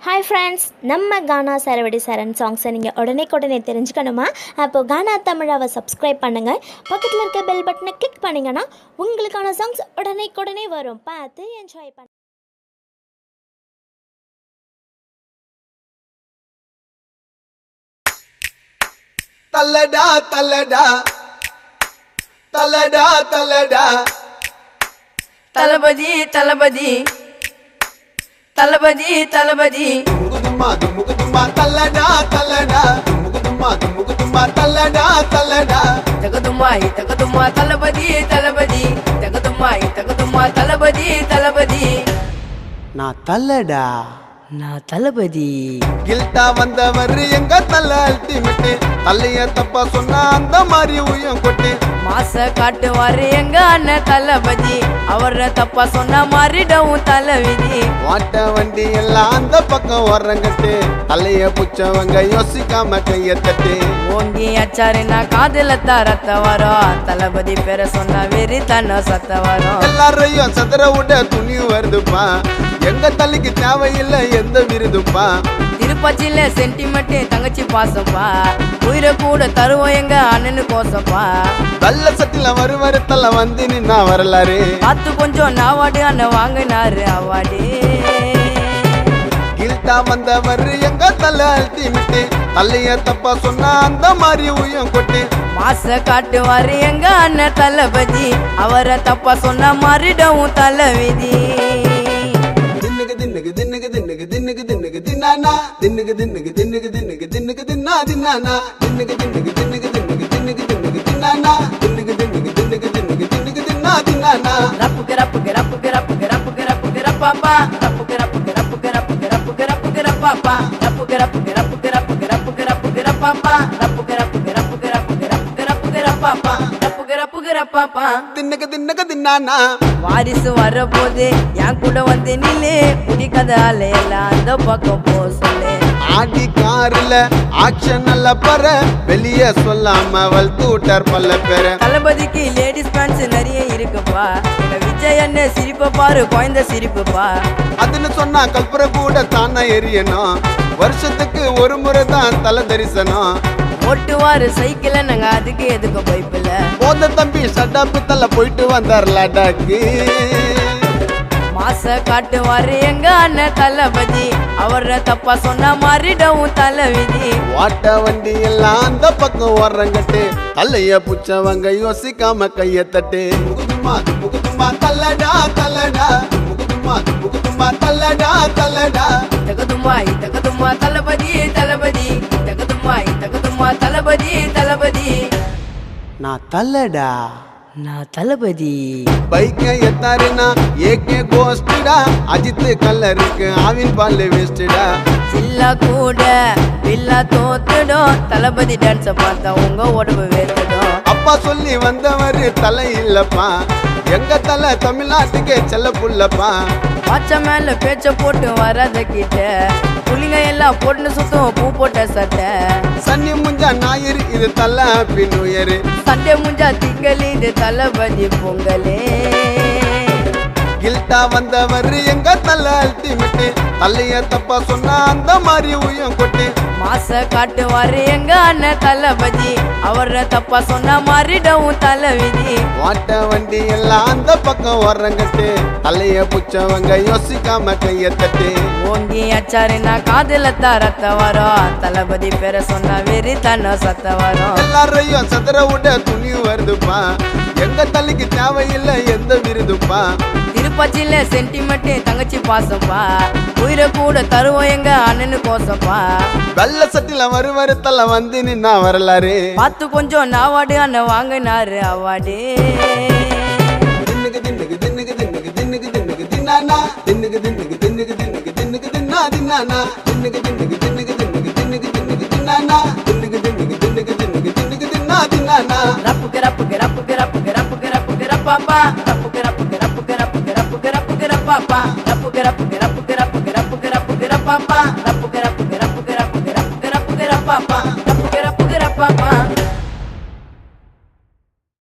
Hi friends, நம்ம கானா சரவடி சரண் சாங்ஸை நீங்கள் உடனே தெரிஞ்சுக்கணுமா? அப்போது கானா தமிழாவை சப்ஸ்கிரைப் பண்ணுங்கள். பக்கத்தில் இருக்க பெல் பட்டனை கிளிக் பண்ணிங்கன்னா உங்களுக்கான சாங்ஸ் உடனே வரும். பார்த்து என்ஜாய் பண்ண. தல்லடா தல்லடா தல்லடா தல்லடா தளபதி தளபதி தளபதி தளபதி முகுதுமா தல்லடா தல்லடா முகுதுமா தல்லடா தல்லடா தகதுமாய் தகதுமா தளபதி தளபதி தகதுமாய் தகதுமா தளபதி தளபதி நான் தல்லடா நான் தளபதி. கில்ட்டா வந்தவர் எங்க தல்ல அல்டிமேட், தல்லைய தப்பா சொன்னா அந்த மாதிரி உயம் கொட்டு மாச காட்டுவாரு எங்க அண்ணன் தளபதி, அவர தப்பா சொன்ன மாறிடவும் தலைவிதி. வாட்ட வண்டி எல்லாம் அந்த பக்கம் வர்றங்கட்டு, தலைய புச்சவங்க யோசிக்காம கைய தட்டு. ஓங்கி அச்சாருன்னா காதுல ரத்த வரும், தளபதி பேர சொன்ன வெறி தன்ன சத்த வரும். எல்லாரையும் சதுர விட துணி வருதுப்பா, எங்க தலைக்கு தேவையில்லை எந்த விருதுப்பா. திருப்பச்சில சென்டிமெண்ட் தங்கச்சி பாசப்பா, உயிரை கூட தருவோம் எங்க அண்ணனு கோசப்பா. நல்ல சட்டில வருத்தல வந்து நின்னா வரலாறு, பார்த்து கொஞ்சம் நாவாடு அண்ணன் வாங்கினாரு அவாடு. கில்ட்டா வந்தவர் எங்க தல்ல அல்டிமேட், தல்லைய தப்பா சொன்னா அந்த மாதிரி உயம் கொட்டு. மாச காட்டுவாரு எங்க அண்ணன் தளபதி, அவரை தப்பா சொன்ன மாறிடவும் தலைவிதி. தின்னுக்கு தின்னுக்கு தின்னுக்கு தின்னுக்கு தின்னுக்கு தின்னானா, தின்னுக்கு தின்னுக்கு தின்னுக்கு தின்னுக்கு தின்னுக்கு தின்னா தின்னானா, தின்னுக்கு தின்னுக்கு தின்னுக்கு தின்னுக்கு தின்னுக்கு தின்னுக்கு தின்னானா, தின்னுக்கு தின்னுக்கு தின்னுக்கு தின்னுக்கு தின்னுக்கு தின்னா தின்னானா. ரப்புக்கு ரப்புக்கு ரப்புக்கு ரப்புக்கு ரப்புக்கு ரப்புக்கு ரப்பாப்பா, ரப்புக்கு ரப்புக்கு ரப்புக்கு ரப்புக்கு ரப்புக்கு ரப்புக்கு ரப்பாப்பா, ரப்புக்கு ரப்புக்கு ரப்புக்கு ரப்புக்கு ரப்புக்கு ரப்புக்கு ரப்பாப்பா, ரப்புக்கு ரப்புக்கு ரப்புக்கு ரப்புக்கு ரப்புக்கு ரப்புக்கு ரப்பாப்பா, ரப்புக்கு ரப்புக்கு ரப்பாப்பா. தின்னுக்கு தின்னுக்கு தின்னானா. வாரிசு வர போது என் கூட வந்து நில்லு, குடிக்கத அலையெல்லாம் அந்த பக்கம் போ சொல்லு. ஆடி காருல ஆக்ஷன் நல்ல பர, வெளிய சொல்லாம வல்தூட்டர் பல்ல பேர. தளபதிக்கு லேடிஸ் பேண்ட்ஸ் நிறைய இருக்குப்பா, எங்க விஜய் அண்ணன் சிரிப்ப பாரு குழந்தை சிரிப்புப்பா. அதுன்னு சொன்னா கல்புர கூட தானே எரியணும், வருஷத்துக்கு ஒரு முறை தான் தலை தரிசனம். ஓட்டுவாரு சைக்கிள நாங்க அதுக்கு எதுக்கு பைப்பில்ல. போத தம்பி சட்டாப்பு தலை போயிட்டு வந்தார் லடாக்கு. மாச காட்டுவாரு எங்க அண்ணன் தளபதி, அவர தப்பா சொன்ன மாறிடவும் தலைவிதி. வாட்ட வண்டி எல்லாம் அந்த பக்கம் வர்றங்கட்டு, தலைய புச்சவங்க யோசிக்காம கைய தட்டு. முகுதுமா தல்லடா தல்லடா முகுதுமா தல்லடா தல்லடா தகதுமாய் தகதுமா தளபதி தளபதி தகதுமாய் தகதுமா தளபதி தளபதி. நான் தல்லடா நான் தளபதி. பைக்க எத்தாருனா ஏகே கோஸ்டா, அஜித் கல்லருக்கு ஆவின் பால் வேஸ்டா. சில்லா கூட பில்லா தோத்துடும், தளபதி டான்ஸ பார்த்தா உங்க உடம்பு வேத்துடும். அப்பா சொல்லி வந்தவர் தலை இல்லப்பா, எங்க தலை தமிழ்நாட்டுக்கே செல்ல புள்ளப்பா. பாச்ச மேல பேச்ச போட்டு வராத கிட்ட, புள்ளிங்க எல்லாம் போட்டு சுத்தம் பூ போட்ட சட்டை. சன்னி முஞ்சா ஞாயிறு இது தலை பின்னுயரு, சண்டே முஞ்சா திங்கள் இது தளபதி பொங்கலே. கில்ட்டா வந்தவர் எங்க தலை அல்டிமேட், தலைய தப்பா சொன்னா அந்த மாதிரி உயம் கொட்டு. மாச காட்டுவாரு எங்க அண்ணன் தளபதி, அவர தப்பா சொன்ன மாறிடவும் தலைவிதி. வாட்ட வண்டி எல்லாம் அந்த பக்கம் வர்றங்கட்டு, தலைய புச்சவங்க யோசிக்காம கைய தட்டு. ஓங்கி அச்சாருன்னா காதுல ரத்த வரும், தளபதி பேர சொன்ன வெறி தன்ன சத்த வரும். எல்லாரையும் சதுர விட துணி வருதுப்பா, எங்க தலைக்கு தேவையில்லை எந்த விருதுப்பா. திருப்பச்சில சென்டிமெண்ட் தங்கச்சி பாசப்பா, உயிரை கூட தருவோம் எங்க அண்ணனு கோசப்பா. வெள்ள சட்டில வருத்தல வந்து நின்னா வரலாறு, பார்த்து கொஞ்சம் நாவாடு அண்ணன் வாங்கினாரு அவாடு. தின்னுக்கு தின்னுக்கு தின்னுக்கு தின்னுக்கு தின்னுக்கு தின்னுக்கு தின்னானா, தின்னுக்கு தின்னுக்கு தின்னுக்கு தின்னுக்கு தின்னுக்கு தின்னா தின்னானா, தின்னுக்கு தின்னுக்கு தின்னுக்கு தின்னுக்கு தின்னுக்கு தின்னுக்கு தின்னானா, தின்னுக்கு தின்னுக்கு தின்னுக்கு தின்னுக்கு தின்னுக்கு தின்னா தின்னானா. ரப்புக்கு ரப்புக்கு ரப்புக்கு ரப்புக்கு ரப்புக்கு ரப்புக்கு ரப்பாப்பா, ரப்புக்கு ரப்புக்கு ரப்புக்கு ரப்புக்கு ரப்புக்கு ரப்புக்கு ரப்பாப்பா, ரப்புக்கு ரப்புக்கு ரப்புக்கு ரப்புக்கு ரப்புக்கு ரப்புக்கு ரப்பாப்பா, ரப்புக்கு ரப்புக்கு ரப்புக்கு ரப்புக்கு ரப்புக்கு ரப்புக்கு ரப்பாப்பா, ரப்புக்கு ரப்புக்கு ரப்பாப்பா.